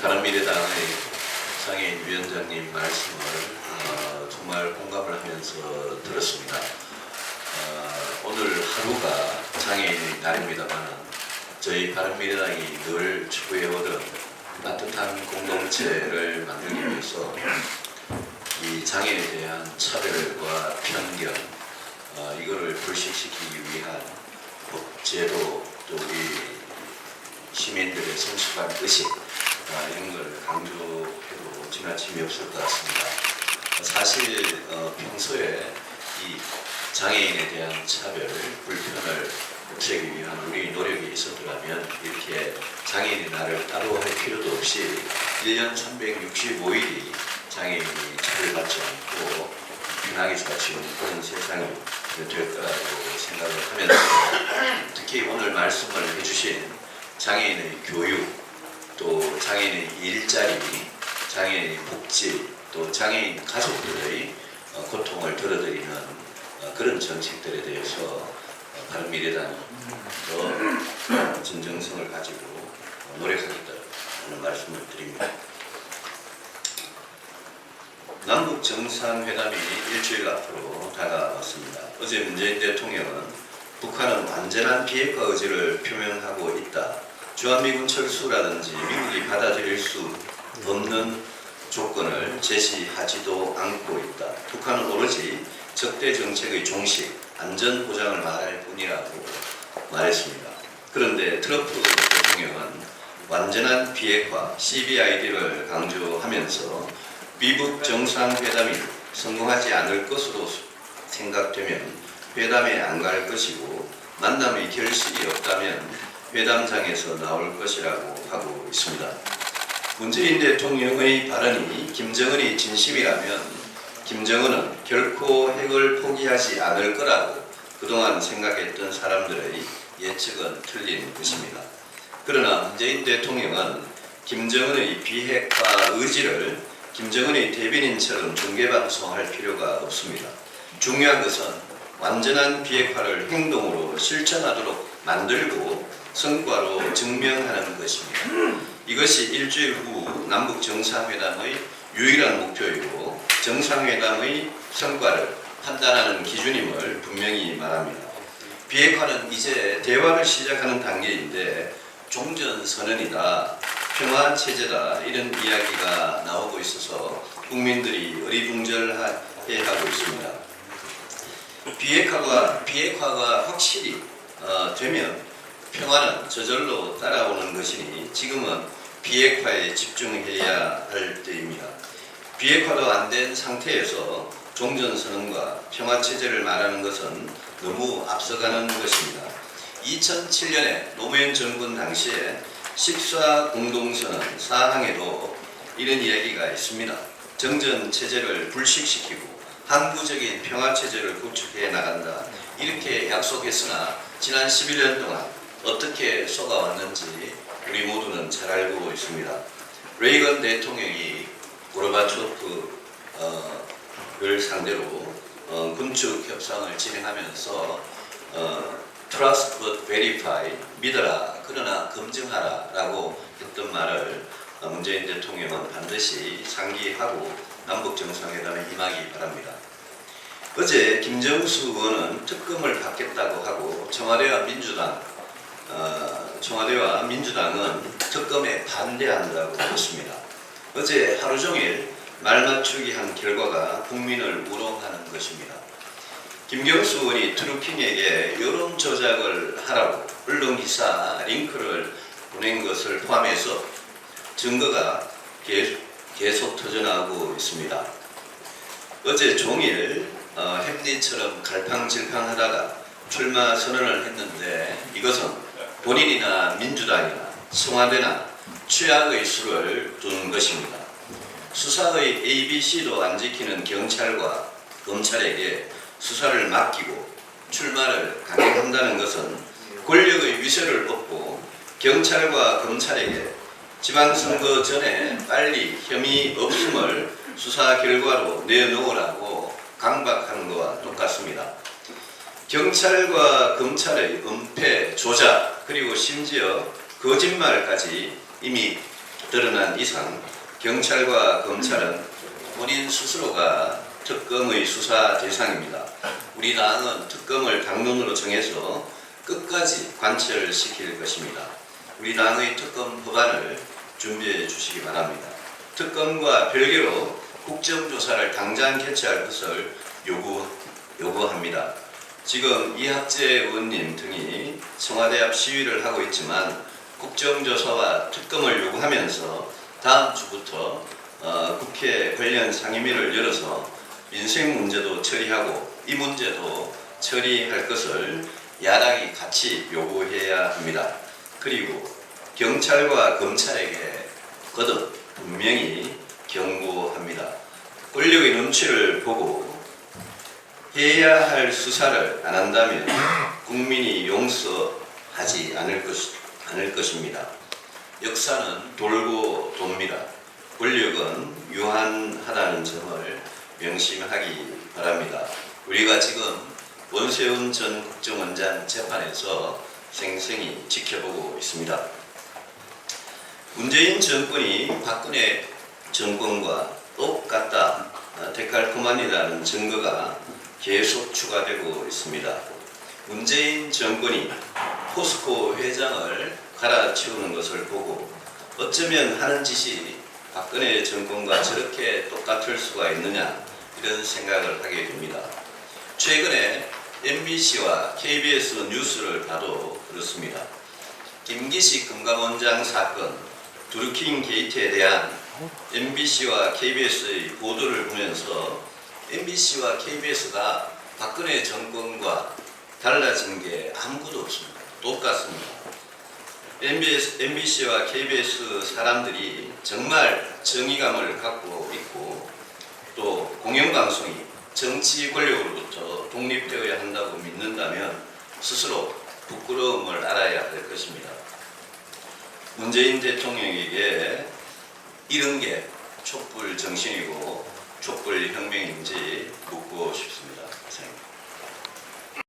바른미래당의 장애인 위원장님 말씀을 정말 공감을 하면서 들었습니다. 오늘 하루가 장애인의 날입니다만 저희 바른미래당이 늘 추구해오던 따뜻한 공동체를 만들기 위해서 이 장애인에 대한 차별과 편견 이거를 불식시키기 위한 제도 또 우리 시민들의 성숙한 의식 이런 걸 강조해도 지나침이 없을 것 같습니다. 사실 평소에 이 장애인에 대한 차별, 불편을 없애기 위한 우리 노력이 있었더라면 이렇게 장애인의 날을 따로 할 필요도 없이 1년 365일이 장애인이 차별받지 않고 편하게 살 수 있는 그런 세상이 될 거라고 생각을 하면서 특히 오늘 말씀을 해주신 장애인의 교육, 또 장애인의 일자리, 장애인의 복지, 또 장애인 가족들의 고통을 덜어드리는 그런 정책들에 대해서 바른미래당이 더 진정성을 가지고 노력하겠다는 말씀을 드립니다. 남북 정상회담이 일주일 앞으로 다가왔습니다. 어제 문재인 대통령은 북한은 완전한 비핵화 의지를 표명하고 있다. 주한미군 철수라든지 미국이 받아들일 수 없는 조건을 제시하지도 않고 있다. 북한은 오로지 적대 정책의 종식, 안전 보장을 말할 뿐이라고 말했습니다. 그런데 트럼프 대통령은 완전한 비핵화, CBID를 강조하면서 미북 정상회담이 성공하지 않을 것으로 생각되면 회담에 안 갈 것이고 만남의 결실이 없다면 회담장에서 나올 것이라고 하고 있습니다. 문재인 대통령의 발언이 김정은이 진심이라면 김정은은 결코 핵을 포기하지 않을 거라고 그동안 생각했던 사람들의 예측은 틀린 것입니다. 그러나 문재인 대통령은 김정은의 비핵화 의지를 김정은의 대변인처럼 중계방송할 필요가 없습니다. 중요한 것은 완전한 비핵화를 행동으로 실천하도록 만들고 성과로 증명하는 것입니다. 이것이 일주일 후 남북 정상회담의 유일한 목표이고 정상회담의 성과를 판단하는 기준임을 분명히 말합니다. 비핵화는 이제 대화를 시작하는 단계인데 종전선언이다, 평화체제다 이런 이야기가 나오고 있어서 국민들이 어리둥절해하고 있습니다. 비핵화가 확실히 되면 평화는 저절로 따라오는 것이니 지금은 비핵화에 집중해야 할 때입니다. 비핵화도 안 된 상태에서 종전선언과 평화체제를 말하는 것은 너무 앞서가는 것입니다. 2007년에 노무현 정권 당시에 식사 공동선언 사항에도 이런 이야기가 있습니다. 정전체제를 불식시키고 항구적인 평화체제를 구축해 나간다. 이렇게 약속했으나 지난 11년 동안 어떻게 속아왔는지 우리 모두는 잘 알고 있습니다. 레이건 대통령이 고르바초프를 상대로 군축 협상을 진행하면서 Trust but verify, 믿어라 그러나 검증하라 라고 했던 말을 문재인 대통령은 반드시 상기하고 남북정상회담에 임하기 바랍니다. 어제 김정수 의원은 특검을 받겠다고 하고 청와대와 민주당은 특검에 반대한다고 했습니다. 어제 하루 종일 말 맞추기 한 결과가 국민을 우롱하는 것입니다. 김경수 의원이 트루킹에게 여론 조작을 하라고 언론기사 링크를 보낸 것을 포함해서 증거가 계속 터져나오고 있습니다. 어제 종일 햄릿처럼 갈팡질팡하다가 출마 선언을 했는데 이것은 본인이나 민주당이나 청와대나 최악의 수를 두는 것입니다. 수사의 ABC도 안 지키는 경찰과 검찰에게 수사를 맡기고 출마를 강행한다는 것은 권력의 위세를 얻고 경찰과 검찰에게 지방선거 전에 빨리 혐의 없음을 수사 결과로 내놓으라고 강박하는 것과 똑같습니다. 경찰과 검찰의 은폐, 조작, 그리고 심지어 거짓말까지 이미 드러난 이상 경찰과 검찰은 본인 스스로가 특검의 수사 대상입니다. 우리 당은 특검을 당론으로 정해서 끝까지 관철시킬 것입니다. 우리 당의 특검 법안을 준비해 주시기 바랍니다. 특검과 별개로 국정조사를 당장 개최할 것을 요구합니다. 지금 이학재 의원님 등이 청와대 앞 시위를 하고 있지만 국정조사와 특검을 요구하면서 다음 주부터 국회 관련 상임위를 열어서 민생 문제도 처리하고 이 문제도 처리할 것을 야당이 같이 요구해야 합니다. 그리고 경찰과 검찰에게 거듭 분명히 경고합니다. 권력의 눈치를 보고 해야 할 수사를 안 한다면 국민이 용서하지 않을 것입니다. 역사는 돌고 돕니다. 권력은 유한하다는 점을 명심하기 바랍니다. 우리가 지금 원세훈 전 국정원장 재판에서 생생히 지켜보고 있습니다. 문재인 정권이 박근혜 정권과 똑같다, 데칼코마니라는 증거가 계속 추가되고 있습니다. 문재인 정권이 포스코 회장을 갈아치우는 것을 보고 어쩌면 하는 짓이 박근혜 정권과 저렇게 똑같을 수가 있느냐 이런 생각을 하게 됩니다. 최근에 MBC와 KBS 뉴스를 봐도 그렇습니다. 김기식 금감원장 사건, 드루킹 게이트에 대한 MBC와 KBS의 보도를 보면서 MBC와 KBS가 박근혜 정권과 달라진 게 아무것도 없습니다. 똑같습니다. MBC와 KBS 사람들이 정말 정의감을 갖고 있고 또 공영방송이 정치 권력으로부터 독립되어야 한다고 믿는다면 스스로 부끄러움을 알아야 할 것입니다. 문재인 대통령에게 이런 게 촛불 정신이고 촛불 혁명인지 묻고 싶습니다. 이상입니다.